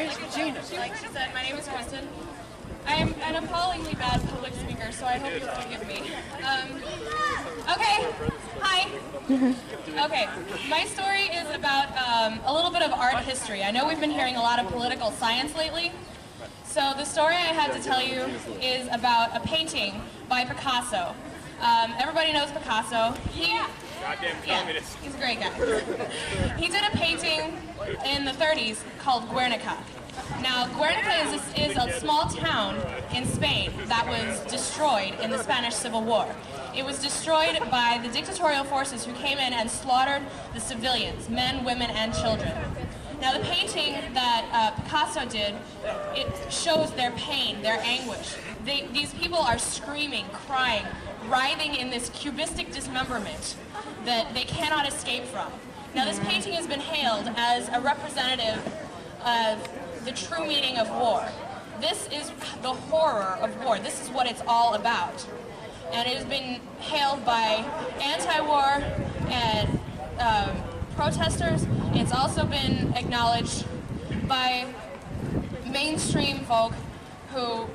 Like she said, my name is Kristen. I am an appallingly bad public speaker, so I hope you'll forgive me. Okay, hi. Okay, my story is about a little bit of art history. I know we've been hearing a lot of political science lately. So the story I had to tell you is about a painting by Picasso. Everybody knows Picasso. He's a great guy. He did a painting in the 30s called Guernica. Now, Guernica is a small town in Spain that was destroyed in the Spanish Civil War. It was destroyed by the dictatorial forces who came in and slaughtered the civilians, men, women, and children. Now, the painting that Picasso did, it shows their pain, their anguish. These people are screaming, crying, writhing in this cubistic dismemberment that they cannot escape from. Now, this painting has been hailed as a representative of the true meaning of war. This is the horror of war. This is what it's all about. And it has been hailed by anti-war and protesters. It's also been acknowledged by mainstream folk who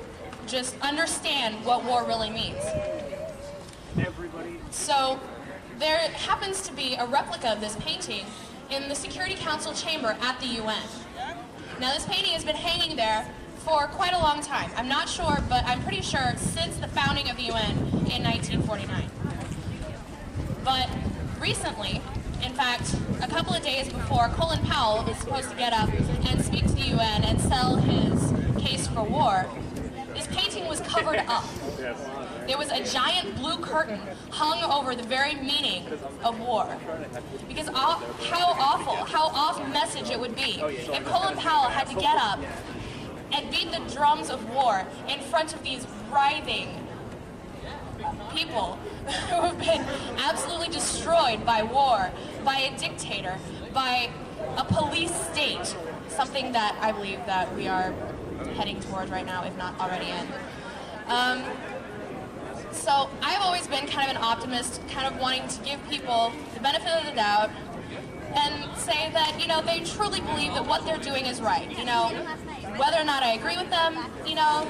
just understand what war really means. So there happens to be a replica of this painting in the Security Council chamber at the UN. Now, this painting has been hanging there for quite a long time. I'm not sure, but I'm pretty sure since the founding of the UN in 1949. But recently, in fact, a couple of days before, Colin Powell is supposed to get up and speak to the UN and sell his case for war, this painting was covered up. There was a giant blue curtain hung over the very meaning of war. Because how awful, how off message it would be if Colin Powell had to get up and beat the drums of war in front of these writhing people who have been absolutely destroyed by war, by a dictator, by a police state, something that I believe that we are heading towards right now, if not already in. So I've always been kind of an optimist, kind of wanting to give people the benefit of the doubt and say that, you know, they truly believe that what they're doing is right. You know, whether or not I agree with them, you know,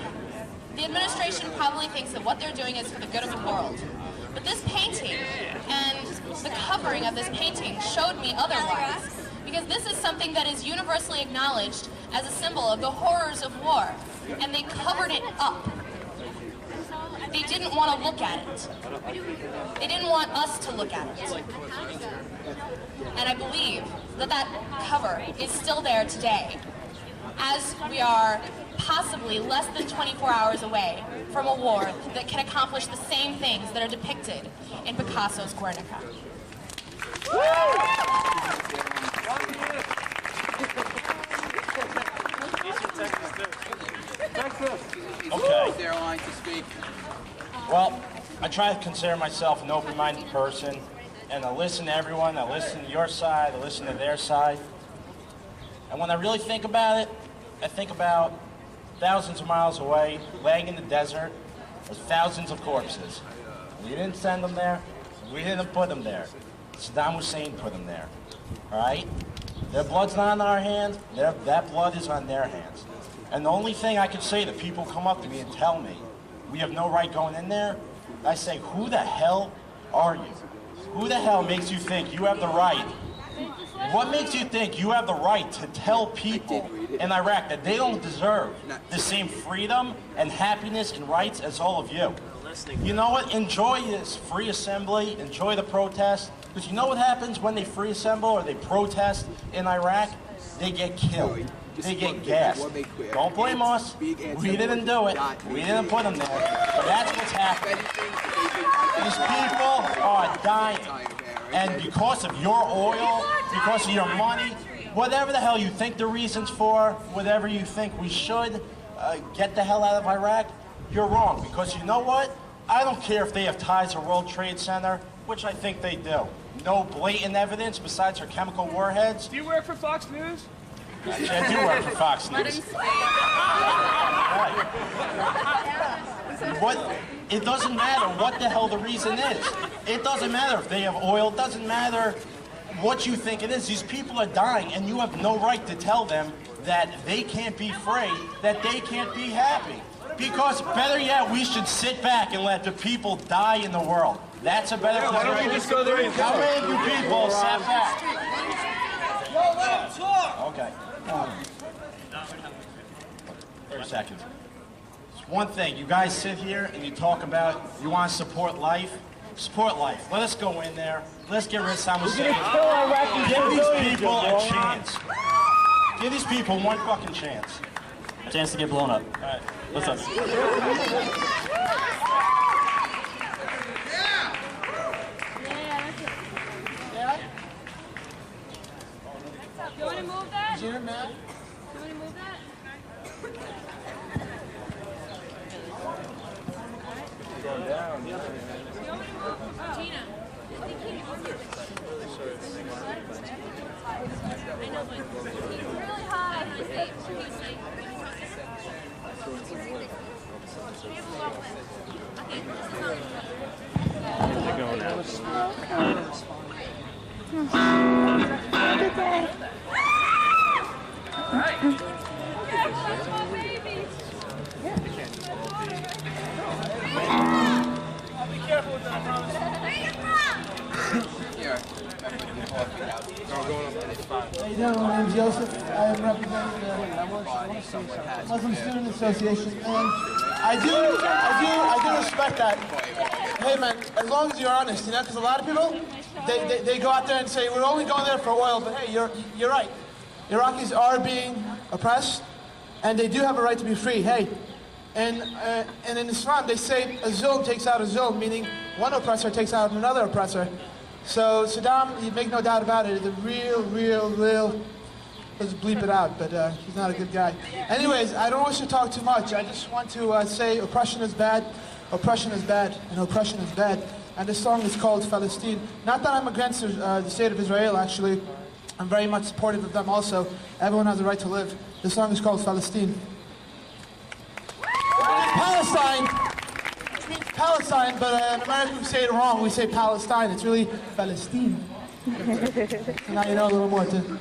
the administration probably thinks that what they're doing is for the good of the world. But this painting and the covering of this painting showed me otherwise, because this is something that is universally acknowledged as a symbol of the horrors of war, and they covered it up. They didn't want to look at it. They didn't want us to look at it. And I believe that that cover is still there today, as we are possibly less than 24 hours away from a war that can accomplish the same things that are depicted in Picasso's Guernica. Okay. Well, I try to consider myself an open-minded person, and I listen to everyone. I listen to your side, I listen to their side. And when I really think about it, I think about thousands of miles away, laying in the desert, there's thousands of corpses. We didn't send them there. We didn't put them there. Saddam Hussein put them there. All right? Their blood's not on our hands. That blood is on their hands. And the only thing I can say to people who come up to me and tell me, we have no right going in there, I say, who the hell are you? Who the hell makes you think you have the right? What makes you think you have the right to tell people in Iraq that they don't deserve the same freedom and happiness and rights as all of you? You know what? Enjoy this free assembly, enjoy the protest, because you know what happens when they free assemble or they protest in Iraq? They get killed. They get gassed. Don't blame us. We didn't do it. We didn't put them there. But that's what's happening. These people are dying. And because of your oil, because of your money, whatever the hell you think the reasons for, whatever you think we should get the hell out of Iraq, you're wrong. Because you know what? I don't care if they have ties to World Trade Center, which I think they do. No blatant evidence besides their chemical warheads. Do you work for Fox News? Actually, I do work for Fox News. Right. It doesn't matter what the hell the reason is. It doesn't matter if they have oil. It doesn't matter what you think it is. These people are dying, and you have no right to tell them that they can't be free, that they can't be happy. Because better yet, we should sit back and let the people die in the world. That's a better place. Why don't we just go there and How many of you people sat back? Yo, let him talk! Okay. 30 seconds. It's one thing. You guys sit here and you talk about you want to support life. Support life. Let us go in there. Let's get rid of some of Give these people a chance. Give these people one fucking chance. A chance to get blown up. All right. What's up? You want to move that? You want to move that? Going down. You want me to move? Gina. I know, but he's really high. They're going out. Be careful with that, I promise. How you doing? My name's Joseph. I am representing the Muslim Student Association, and I do respect that. Hey man, as long as you're honest, you know, because a lot of people, they go out there and say, we're only going there for oil, but hey, you're right. Iraqis are being oppressed, and they do have a right to be free, hey. And in Islam, they say a zulm takes out a zulm, meaning one oppressor takes out another oppressor. So Saddam, you make no doubt about it, is a real, let's bleep it out, but he's not a good guy. Anyways, I don't want you to talk too much. I just want to say oppression is bad, and oppression is bad. And this song is called Palestine. Not that I'm against the state of Israel, actually. I'm very much supportive of them also. Everyone has a right to live. This song is called Palestine. Palestine! It means Palestine, but in America we say it wrong. We say Palestine. It's really Palestine. So now you know a little more too.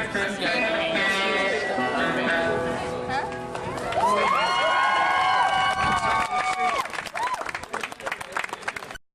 curtain gang.